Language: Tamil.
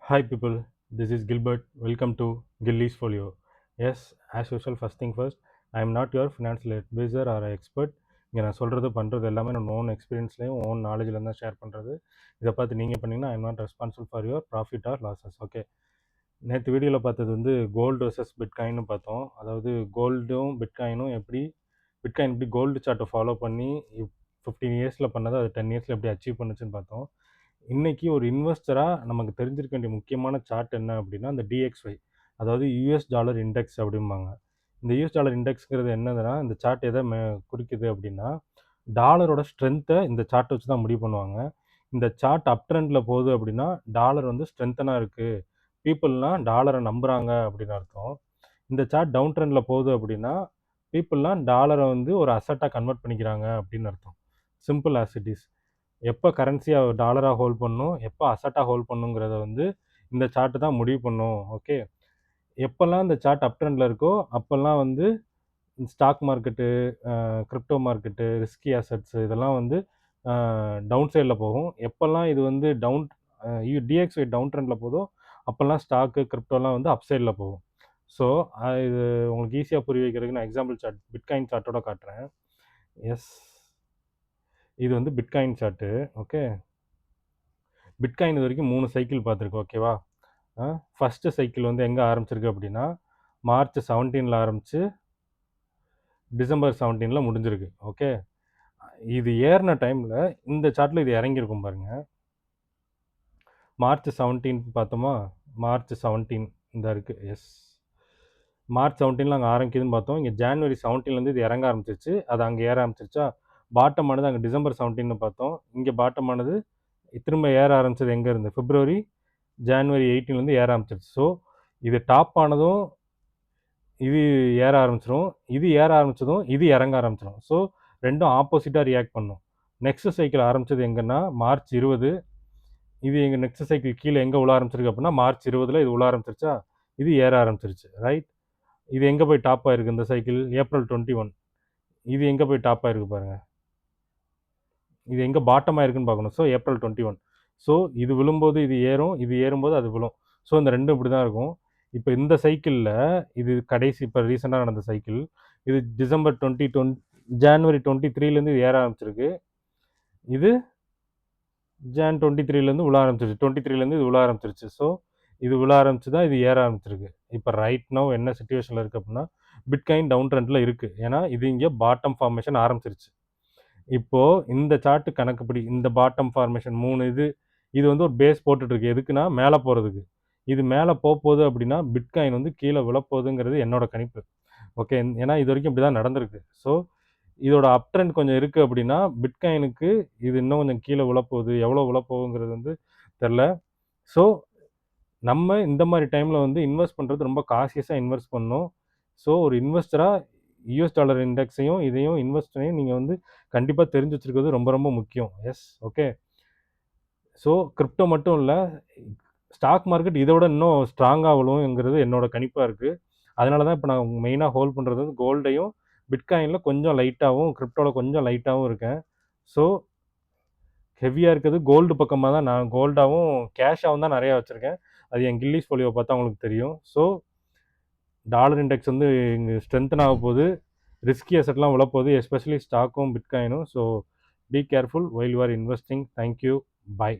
Hi people, this is Gilbert. Welcome to Gilly's Folio. Yes, as usual, first thing first, I am not your financial advisor or expert. இங்கே நான் சொல்கிறது பண்ணுறது எல்லாமே நான் ஓன் எக்ஸ்பீரியன்ஸ்லேயும் ஓன் நாலேஜில் தான் ஷேர் பண்ணுறது. இதை பார்த்து நீங்கள் பண்ணிங்கன்னா I am not responsible for your profit R losses. Okay, நேற்று வீடியோவில் பார்த்தது வந்து கோல்டு வர்சஸ் பிட்காயின்னு பார்த்தோம். அதாவது கோல்டும் பிட்காயினும் பிட்காயின் எப்படி கோல்டு சார்ட்டை ஃபாலோ பண்ணி 15 இயர்ஸில் பண்ணதை அது 10 இயர்ஸில் எப்படி அச்சீவ் பண்ணுச்சுன்னு பார்த்தோம். இன்றைக்கி ஒரு இன்வெஸ்டராக நமக்கு தெரிஞ்சிருக்க வேண்டிய முக்கியமான சார்ட் என்ன அப்படின்னா அந்த டிஎக்ஸ்ஒய், அதாவது யூஎஸ் டாலர் இண்டெக்ஸ் அப்படிம்பாங்க. இந்த யூஎஸ் டாலர் இண்டெக்ஸுங்கிறது என்னதுன்னா, இந்த சார்ட் எதை குறிக்குது அப்படின்னா டாலரோட ஸ்ட்ரென்த்தை இந்த சார்ட்டை வச்சு தான் முடிவு பண்ணுவாங்க. இந்த சார்ட் அப் ட்ரெண்டில் போகுது அப்படின்னா டாலர் வந்து ஸ்ட்ரென்த்தனாக இருக்குது, பீப்புள்லாம் டாலரை நம்புகிறாங்க அப்படின்னு அர்த்தம். இந்த சார்ட் டவுன் ட்ரெண்டில் போகுது அப்படின்னா பீப்புளெலாம் டாலரை வந்து ஒரு அசட்டாக கன்வெர்ட் பண்ணிக்கிறாங்க அப்படின்னு அர்த்தம். Simple as it is. எப்போ கரன்சியாக டாலராக ஹோல்ட் பண்ணணும், எப்போ அசட்டாக ஹோல்ட் பண்ணுங்கிறத வந்து இந்த சார்ட்டு தான் முடிவு பண்ணும். ஓகே, எப்போல்லாம் இந்த சார்ட் அப் ட்ரெண்டில் இருக்கோ அப்போல்லாம் வந்து stock market, crypto market, risky assets இதெல்லாம் வந்து டவுன் சைடில் போகும். எப்போல்லாம் இது வந்து டிஎக்ஸ்ஒய் டவுன் ட்ரெண்டில் போதோ அப்போல்லாம் ஸ்டாக்கு கிரிப்டோலாம் வந்து அப் சைடில் போகும். ஸோ இது உங்களுக்கு ஈஸியாக புரிய வைக்கிறதுக்கு நான் எக்ஸாம்பிள் சார்ட் பிட்காயின் சார்ட்டோட காட்டுறேன். எஸ், இது வந்து பிட்காயின் சார்ட்டு. ஓகே, பிட்காயின் இது வரைக்கும் 3 சைக்கிள் பார்த்துருக்கு. ஓகேவா, ஃபஸ்ட்டு சைக்கிள் வந்து எங்கே ஆரம்பிச்சிருக்கு அப்படின்னா மார்ச் 17 ஆரம்பித்து டிசம்பர் 17 முடிஞ்சிருக்கு. ஓகே, இது ஏறின டைமில் இந்த சார்ட்டில் இது இறங்கியிருக்கும் பாருங்கள். மார்ச் 17 பார்த்தோமா, மார்ச் 17 இந்த இருக்குது. எஸ், மார்ச் 17 அங்கே ஆரம்பிக்குதுன்னு பார்த்தோம். இங்கே ஜான்வரி 17 இது இறங்க ஆரம்பிச்சிருச்சு, அது அங்கே ஏற ஆரம்பிச்சிருச்சா. பாட்டம் ஆனது அங்கே டிசம்பர் 17 பார்த்தோம். இங்கே பாட்டம் ஆனது திரும்ப ஏற ஆரம்பிச்சது எங்கே இருந்து பிப்ரவரி ஜான்வரி 18 ஏற ஆரம்பிச்சிருச்சு. ஸோ இது டாப் ஆனதும் இது ஏற ஆரம்பிச்சிடும், இது ஏற ஆரம்பிச்சதும் இது இறங்க ஆரம்பிச்சிடும். ஸோ ரெண்டும் ஆப்போசிட்டாக ரியாக்ட் பண்ணும். நெக்ஸ்ட் சைக்கிள் ஆரம்பித்தது எங்கன்னா மார்ச் 20. இது எங்கள் நெக்ஸ்ட் சைக்கிள் கீழே எங்கே உள்ள ஆரம்பிச்சிருக்கு அப்படின்னா மார்ச் 20 இது உள்ள ஆரம்பிச்சிருச்சா, இது ஏற ஆரம்பிச்சிருச்சு. ரைட், இது எங்கே போய் டாப் ஆகிருக்கு இந்த சைக்கிள் ஏப்ரல் 21. இது எங்கே போய் டாப் ஆகிருக்கு பாருங்கள், இது எங்கே பாட்டம் ஆயிருக்குன்னு பார்க்கணும். So April 21. ஸோ இது விழும்போது இது ஏறும், இது ஏறும்போது அது விழும். ஸோ இந்த ரெண்டும் இப்படி தான் இருக்கும். இப்போ இந்த சைக்கிளில் இது கடைசி இப்போ ரீசெண்டாக நடந்த சைக்கிள், இது டிசம்பர் 2020 ஜான்வரி 23 இது ஏற ஆரம்பிச்சிருக்கு. இது ஜான் 23 உள்ள ஆரம்பிச்சிருச்சு, 23 இது உள்ள ஆரம்பிச்சிருச்சு. ஸோ இது விழ ஆரம்பிச்சு தான் இது ஏற ஆரம்பிச்சிருக்கு. இப்போ ரைட் நோ என்ன சுச்சுவேஷனில் இருக்குது அப்படின்னா பிட்காயின் டவுன் ட்ரெண்டில் இருக்குது. ஏன்னா இது இங்கே பாட்டம் ஃபார்மேஷன் ஆரம்பிச்சிருச்சு. இப்போது இந்த சார்ட்டு கணக்குப்படி இந்த பாட்டம் ஃபார்மேஷன் 3 இது வந்து ஒரு பேஸ் போட்டுட்ருக்கு. எதுக்குன்னா மேலே போகிறதுக்கு. இது மேலே போகுது அப்படின்னா பிட்காயின் வந்து கீழே விழப்போகுதுங்கிறது என்னோட கணிப்பு. ஓகே, ஏன்னா இது வரைக்கும் இப்படி தான் நடந்திருக்கு. ஸோ இதோட அப் ட்ரெண்ட் கொஞ்சம் இருக்குது அப்படின்னா பிட்காயினுக்கு இது இன்னும் கொஞ்சம் கீழே விழப்போகுது, எவ்வளோ விழப்போகுங்கிறது வந்து தெரில. ஸோ நம்ம இந்த மாதிரி டைமில் வந்து இன்வெஸ்ட் பண்ணுறது ரொம்ப காஷியஸாக இன்வெஸ்ட் பண்ணணும். ஸோ ஒரு இன்வெஸ்டராக யூஎஸ் டாலர் இண்டெக்ஸையும் இதையும் இன்வெஸ்டரையும் நீங்கள் வந்து கண்டிப்பாக தெரிஞ்சு வச்சுருக்கிறது ரொம்ப ரொம்ப முக்கியம். S, okay. ஸோ கிரிப்டோ மட்டும் இல்லை, ஸ்டாக் மார்க்கெட் இதை விட இன்னும் ஸ்ட்ராங்காக விழுங்கிறது என்னோட கணிப்பாக இருக்குது. அதனால தான் இப்போ நான் மெயினாக ஹோல்ட் பண்ணுறது வந்து கோல்டையும் பிட்காயினில் கொஞ்சம் லைட்டாகவும் கிரிப்டோவில் கொஞ்சம் லைட்டாகவும் இருக்கேன். ஸோ ஹெவியாக இருக்கிறது கோல்டு பக்கமாக தான், நான் கோல்டாகவும் கேஷாகவும் தான் நிறையா வச்சுருக்கேன். அது என் கில்லிஸ் போலியோ பார்த்தா உங்களுக்கு தெரியும். ஸோ டாலர் இண்டெக்ஸ் வந்து இங்கே ஸ்ட்ரென்த்தன் ஆக போகுது, ரிஸ்கி அசட்லாம் விழப்போகுது, எஸ்பெஷலி ஸ்டாக்கும் பிட்காயினும். So be careful while you are investing. Thank you, by.